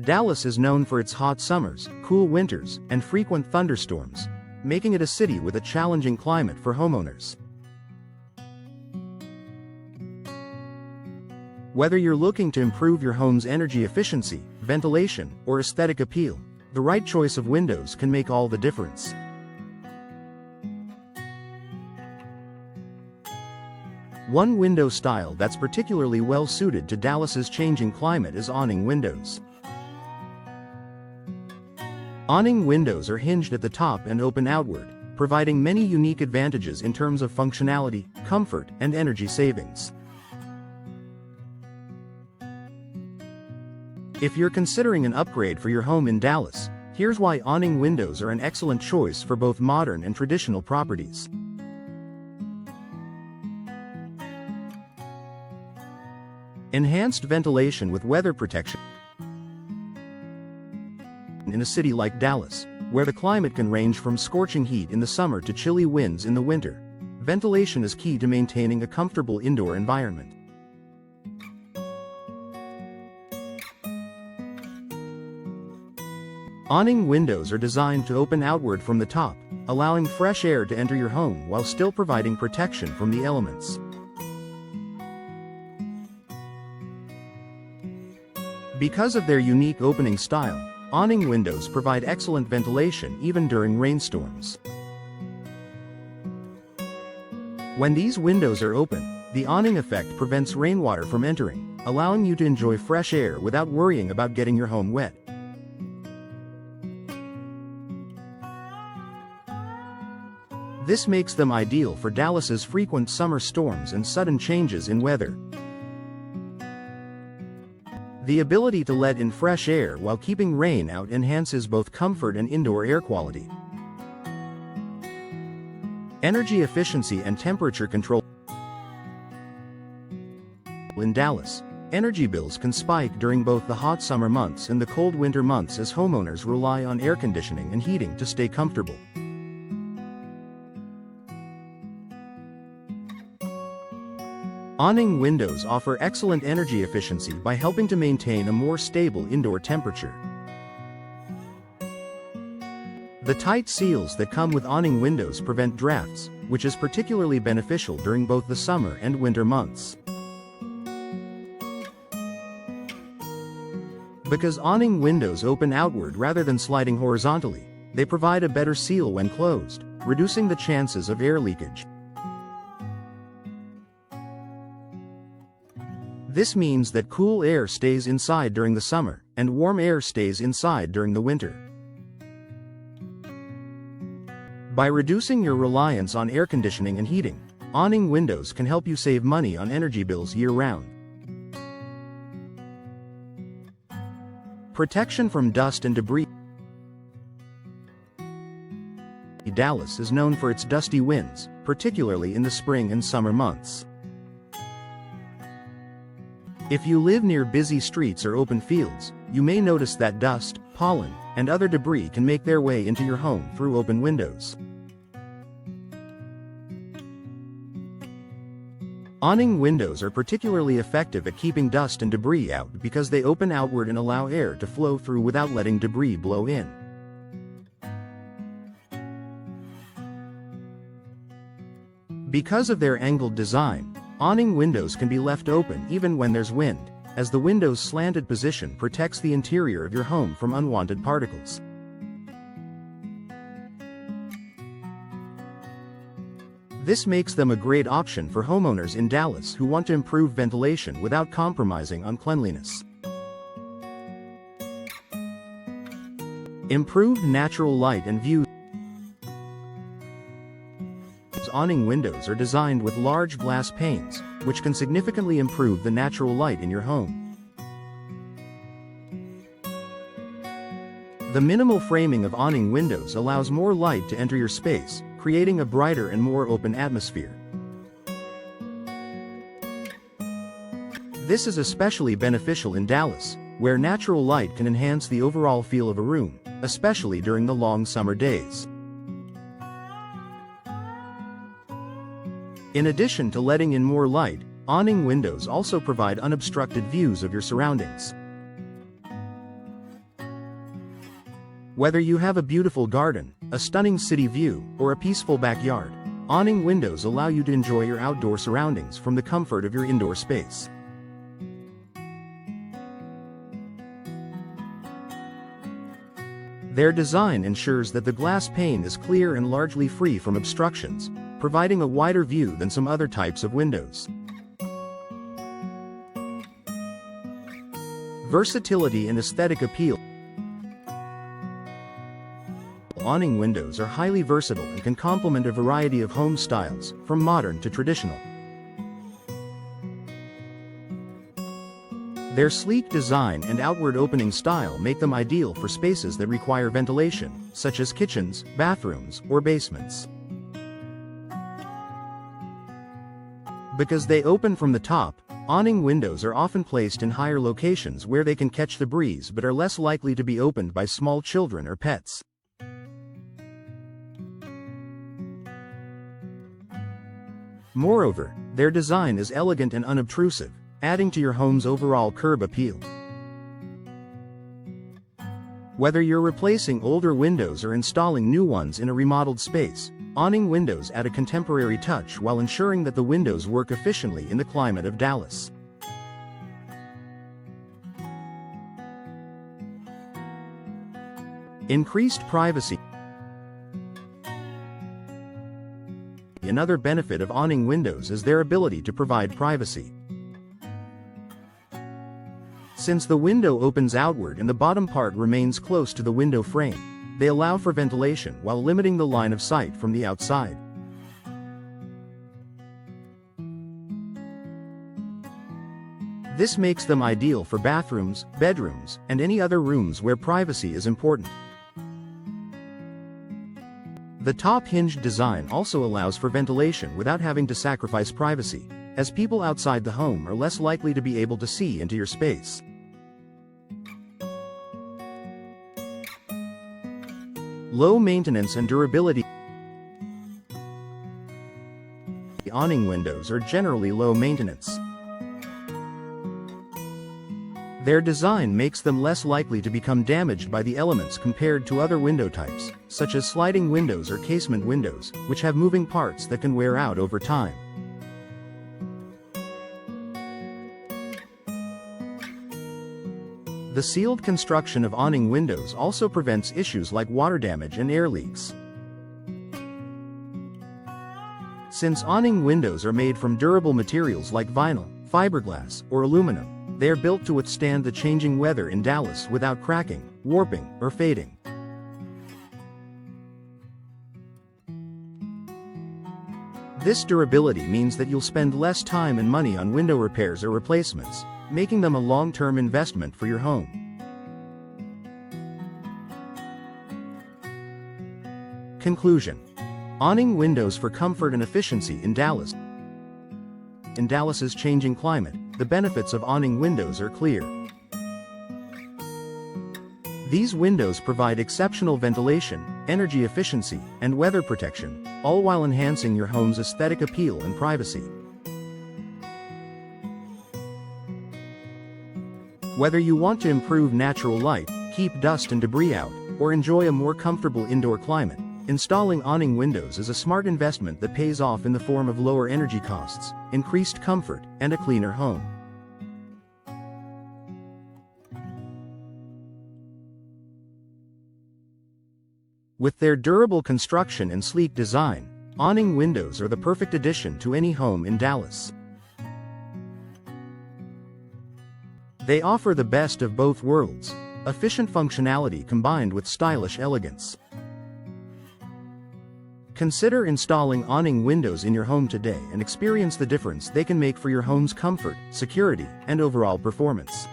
Dallas is known for its hot summers, cool winters, and frequent thunderstorms, making it a city with a challenging climate for homeowners. Whether you're looking to improve your home's energy efficiency, ventilation, or aesthetic appeal, the right choice of windows can make all the difference. One window style that's particularly well suited to Dallas's changing climate is awning windows. Awning windows are hinged at the top and open outward, providing many unique advantages in terms of functionality, comfort, and energy savings. If you're considering an upgrade for your home in Dallas, here's why awning windows are an excellent choice for both modern and traditional properties. Enhanced ventilation with weather protection. In a city like Dallas, where the climate can range from scorching heat in the summer to chilly winds in the winter, ventilation is key to maintaining a comfortable indoor environment. Awning windows are designed to open outward from the top, allowing fresh air to enter your home while still providing protection from the elements. Because of their unique opening style, awning windows provide excellent ventilation even during rainstorms. When these windows are open, the awning effect prevents rainwater from entering, allowing you to enjoy fresh air without worrying about getting your home wet. This makes them ideal for Dallas's frequent summer storms and sudden changes in weather. The ability to let in fresh air while keeping rain out enhances both comfort and indoor air quality. Energy efficiency and temperature control. In Dallas, energy bills can spike during both the hot summer months and the cold winter months as homeowners rely on air conditioning and heating to stay comfortable. Awning windows offer excellent energy efficiency by helping to maintain a more stable indoor temperature. The tight seals that come with awning windows prevent drafts, which is particularly beneficial during both the summer and winter months. Because awning windows open outward rather than sliding horizontally, they provide a better seal when closed, reducing the chances of air leakage. This means that cool air stays inside during the summer, and warm air stays inside during the winter. By reducing your reliance on air conditioning and heating, awning windows can help you save money on energy bills year-round. Protection from dust and debris. Dallas is known for its dusty winds, particularly in the spring and summer months. If you live near busy streets or open fields, you may notice that dust, pollen, and other debris can make their way into your home through open windows. Awning windows are particularly effective at keeping dust and debris out because they open outward and allow air to flow through without letting debris blow in. Because of their angled design, awning windows can be left open even when there's wind, as the window's slanted position protects the interior of your home from unwanted particles. This makes them a great option for homeowners in Dallas who want to improve ventilation without compromising on cleanliness. Improved natural light and view. Awning windows are designed with large glass panes, which can significantly improve the natural light in your home. The minimal framing of awning windows allows more light to enter your space, creating a brighter and more open atmosphere. This is especially beneficial in Dallas, where natural light can enhance the overall feel of a room, especially during the long summer days. In addition to letting in more light, awning windows also provide unobstructed views of your surroundings. Whether you have a beautiful garden, a stunning city view, or a peaceful backyard, awning windows allow you to enjoy your outdoor surroundings from the comfort of your indoor space. Their design ensures that the glass pane is clear and largely free from obstructions, providing a wider view than some other types of windows. Versatility and aesthetic appeal. Awning windows are highly versatile and can complement a variety of home styles, from modern to traditional. Their sleek design and outward opening style make them ideal for spaces that require ventilation, such as kitchens, bathrooms, or basements. Because they open from the top, awning windows are often placed in higher locations where they can catch the breeze but are less likely to be opened by small children or pets. Moreover, their design is elegant and unobtrusive, adding to your home's overall curb appeal. Whether you're replacing older windows or installing new ones in a remodeled space, awning windows add a contemporary touch while ensuring that the windows work efficiently in the climate of Dallas. Increased privacy. Another benefit of awning windows is their ability to provide privacy. Since the window opens outward and the bottom part remains close to the window frame, they allow for ventilation while limiting the line of sight from the outside. This makes them ideal for bathrooms, bedrooms, and any other rooms where privacy is important. The top-hinged design also allows for ventilation without having to sacrifice privacy, as people outside the home are less likely to be able to see into your space. Low maintenance and durability. The awning windows are generally low maintenance. Their design makes them less likely to become damaged by the elements compared to other window types, such as sliding windows or casement windows, which have moving parts that can wear out over time. The sealed construction of awning windows also prevents issues like water damage and air leaks. Since awning windows are made from durable materials like vinyl, fiberglass, or aluminum, they are built to withstand the changing weather in Dallas without cracking, warping, or fading. This durability means that you'll spend less time and money on window repairs or replacements, making them a long-term investment for your home. Conclusion: awning windows for comfort and efficiency in Dallas. In Dallas's changing climate, the benefits of awning windows are clear. These windows provide exceptional ventilation, energy efficiency, and weather protection, all while enhancing your home's aesthetic appeal and privacy. Whether you want to improve natural light, keep dust and debris out, or enjoy a more comfortable indoor climate, installing awning windows is a smart investment that pays off in the form of lower energy costs, increased comfort, and a cleaner home. With their durable construction and sleek design, awning windows are the perfect addition to any home in Dallas. They offer the best of both worlds: efficient functionality combined with stylish elegance. Consider installing awning windows in your home today and experience the difference they can make for your home's comfort, security, and overall performance.